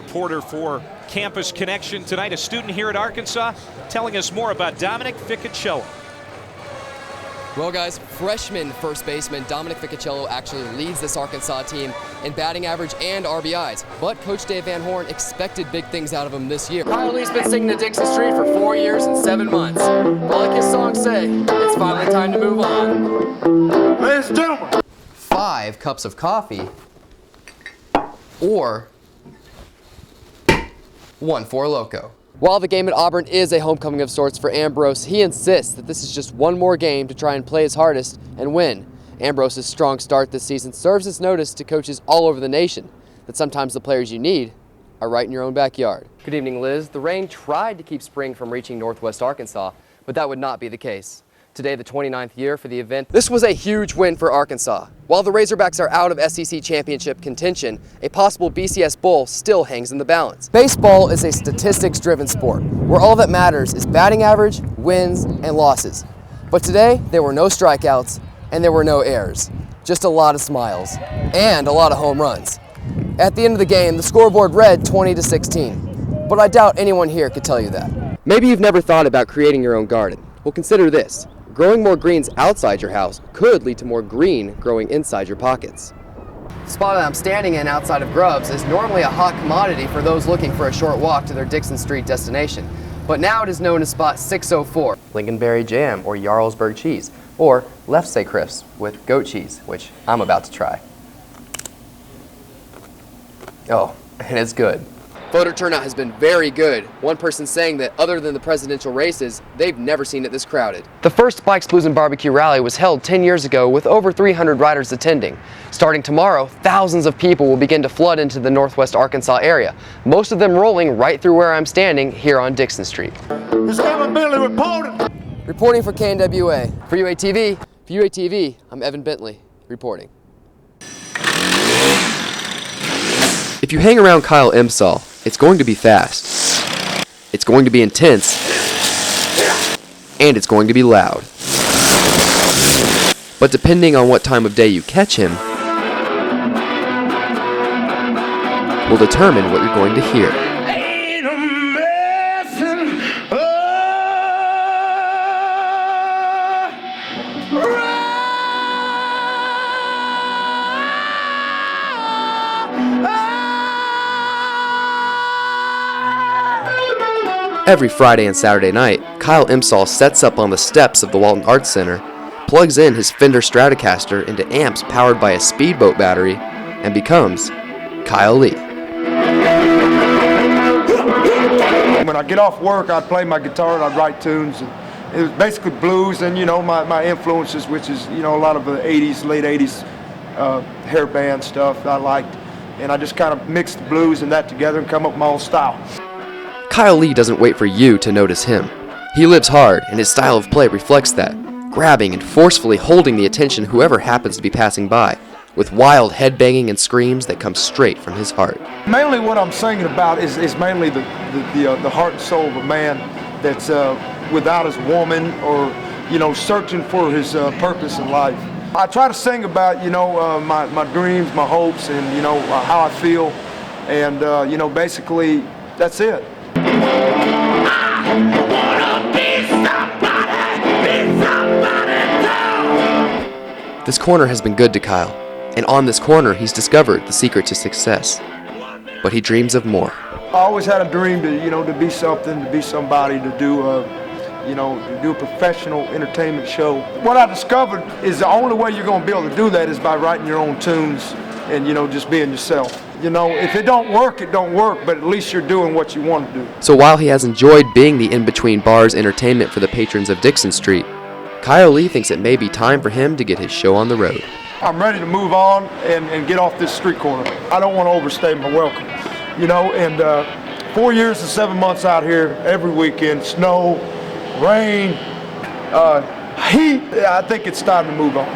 reporter for Campus Connection tonight, a student here at Arkansas, telling us more about Dominic Ficacello. Well, guys, freshman first baseman Dominic Ficacello actually leads this Arkansas team in batting average and RBIs. But Coach Dave Van Horn expected big things out of him this year. Kyle Lee's been singing to Dixon Street for 4 years and 7 months. But like his songs say, it's finally time to move on. Ladies and gentlemen. 5 cups of coffee or 1 Four Loko. While the game at Auburn is a homecoming of sorts for Ambrose, he insists that this is just one more game to try and play his hardest and win. Ambrose's strong start this season serves as notice to coaches all over the nation that sometimes the players you need are right in your own backyard. Good evening, Liz. The rain tried to keep spring from reaching northwest Arkansas, but that would not be the case. Today, the 29th year for the event. This was a huge win for Arkansas. While the Razorbacks are out of SEC championship contention, a possible BCS Bowl still hangs in the balance. Baseball is a statistics-driven sport, where all that matters is batting average, wins, and losses. But today, there were no strikeouts, and there were no errors. Just a lot of smiles, and a lot of home runs. At the end of the game, the scoreboard read 20-16, but I doubt anyone here could tell you that. Maybe you've never thought about creating your own garden. Well, consider this. Growing more greens outside your house could lead to more green growing inside your pockets. The spot that I'm standing in outside of Grubbs is normally a hot commodity for those looking for a short walk to their Dixon Street destination. But now it is known as spot 604, Lincolnberry Jam or Jarlsberg cheese, or Lefse crisps with goat cheese, which I'm about to try. Oh, and it's good. Voter turnout has been very good. One person saying that other than the presidential races, they've never seen it this crowded. The first Bikes, Blues, and Barbecue rally was held 10 years ago with over 300 riders attending. Starting tomorrow, thousands of people will begin to flood into the northwest Arkansas area, most of them rolling right through where I'm standing here on Dixon Street. It's Bentley reporting. Reporting for KNWA. For UATV, I'm Evan Bentley, reporting. If you hang around Kyle Emsall, it's going to be fast, it's going to be intense, and it's going to be loud. But depending on what time of day you catch him, will determine what you're going to hear. Every Friday and Saturday night, Kyle Emsall sets up on the steps of the Walton Arts Center, plugs in his Fender Stratocaster into amps powered by a speedboat battery, and becomes Kyle Lee. When I get off work, I'd play my guitar and I'd write tunes. And it was basically blues and, my influences, which is, a lot of the 80s, late 80s hair band stuff I liked. And I just kind of mixed the blues and that together and come up with my own style. Kyle Lee doesn't wait for you to notice him. He lives hard, and his style of play reflects that, grabbing and forcefully holding the attention of whoever happens to be passing by, with wild headbanging and screams that come straight from his heart. Mainly what I'm singing about is mainly the heart and soul of a man that's without his woman or, searching for his purpose in life. I try to sing about, my dreams, my hopes, and, how I feel, and, basically that's it. This corner has been good to Kyle, and on this corner he's discovered the secret to success. But he dreams of more. I always had a dream to be something, to be somebody, to do a professional entertainment show. What I discovered is the only way you're going to be able to do that is by writing your own tunes and, just being yourself. If it don't work, it don't work, but at least you're doing what you want to do. So while he has enjoyed being the in-between bars entertainment for the patrons of Dixon Street, Kyle Lee thinks it may be time for him to get his show on the road. I'm ready to move on and get off this street corner. I don't want to overstay my welcome, and 4 years and 7 months out here every weekend, snow, rain, heat, I think it's time to move on.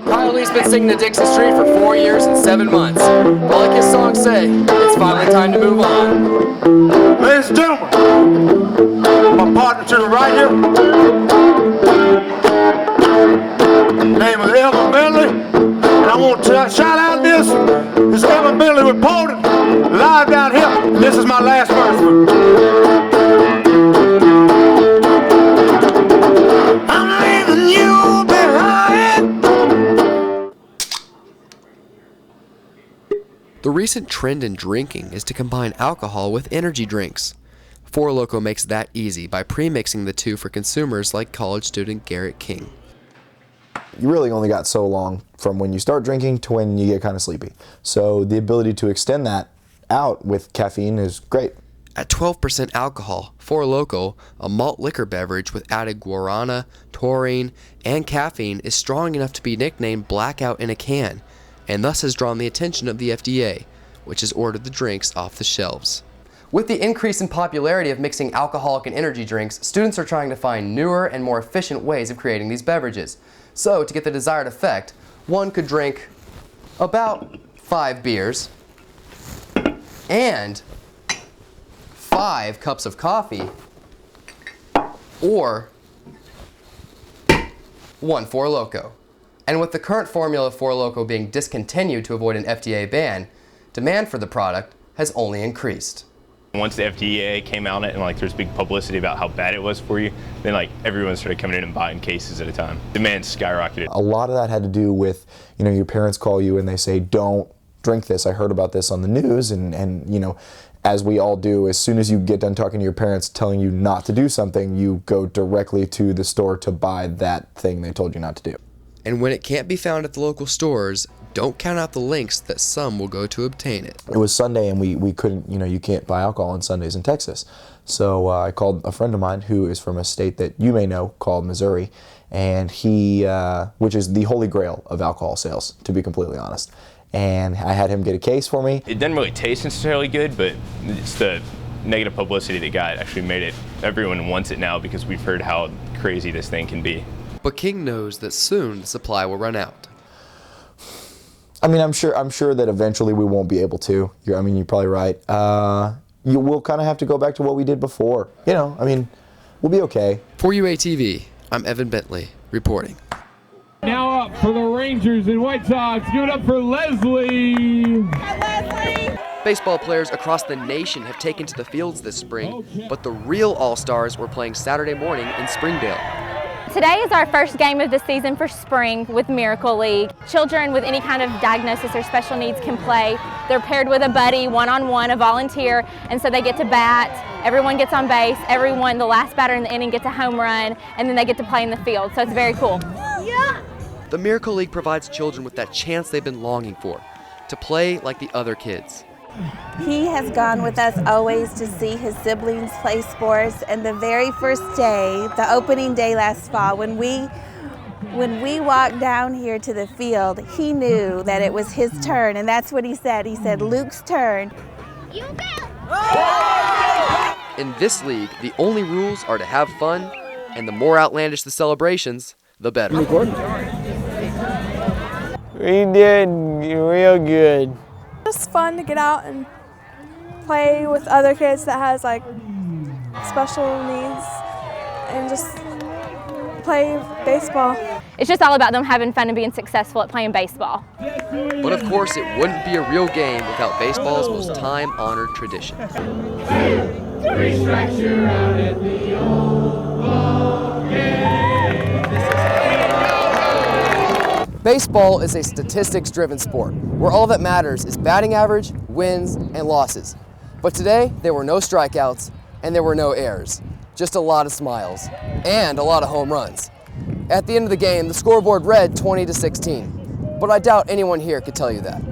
Kyle Lee's been singing to Dixon Street for 4 years and 7 months. But like his songs say, it's finally time to move on. Ladies and gentlemen, my partner to the right here, name is Evan Bentley, and I want to shout out this. It's Evan Bentley. Bentley reporting live down here. This is my last verse. I'm leaving you behind. The recent trend in drinking is to combine alcohol with energy drinks. Four Loko makes that easy by pre-mixing the two for consumers like college student Garrett King. You really only got so long from when you start drinking to when you get kind of sleepy. So the ability to extend that out with caffeine is great. At 12% alcohol, Four Loko, a malt liquor beverage with added guarana, taurine, and caffeine, is strong enough to be nicknamed blackout in a can, and thus has drawn the attention of the FDA, which has ordered the drinks off the shelves. With the increase in popularity of mixing alcoholic and energy drinks, students are trying to find newer and more efficient ways of creating these beverages. So, to get the desired effect, one could drink about 5 beers and 5 cups of coffee, or 1 Four Loko. And with the current formula of Four Loko being discontinued to avoid an FDA ban, demand for the product has only increased. Once the FDA came out and there's big publicity about how bad it was for you, then everyone started coming in and buying cases at a time. Demand skyrocketed. A lot of that had to do with, your parents call you and they say, don't drink this. I heard about this on the news, and as we all do, as soon as you get done talking to your parents telling you not to do something, you go directly to the store to buy that thing they told you not to do. And when it can't be found at the local stores, don't count out the lengths that some will go to obtain it. It was Sunday and we couldn't, you can't buy alcohol on Sundays in Texas. So I called a friend of mine who is from a state that you may know called Missouri, and he, which is the holy grail of alcohol sales, to be completely honest. And I had him get a case for me. It doesn't really taste necessarily good, but it's the negative publicity that got actually made it. Everyone wants it now because we've heard how crazy this thing can be. But King knows that soon the supply will run out. I'm sure that eventually we won't be able to. You're probably right. You will kind of have to go back to what we did before. We'll be okay. For UATV, I'm Evan Bentley, reporting. Now up for the Rangers and White Sox. Give it up for Leslie. Baseball players across the nation have taken to the fields this spring, but the real All-Stars were playing Saturday morning in Springdale. Today is our first game of the season for spring with Miracle League. Children with any kind of diagnosis or special needs can play. They're paired with a buddy, one-on-one, a volunteer, and so they get to bat. Everyone gets on base. Everyone, the last batter in the inning, gets a home run, and then they get to play in the field. So it's very cool. Yeah. The Miracle League provides children with that chance they've been longing for, to play like the other kids. He has gone with us always to see his siblings play sports, and the very first day, the opening day last fall, when we walked down here to the field, he knew that it was his turn, and that's what he said. He said, Luke's turn. You bet! In this league, the only rules are to have fun, and the more outlandish the celebrations, the better. We did real good. It's fun to get out and play with other kids that has special needs and just play baseball. It's just all about them having fun and being successful at playing baseball. But of course, it wouldn't be a real game without baseball's most time-honored tradition. 2, 3 strikes, you're out at the old ball game. Baseball is a statistics-driven sport, where all that matters is batting average, wins, and losses. But today, there were no strikeouts, and there were no errors. Just a lot of smiles, and a lot of home runs. At the end of the game, the scoreboard read 20-16, but I doubt anyone here could tell you that.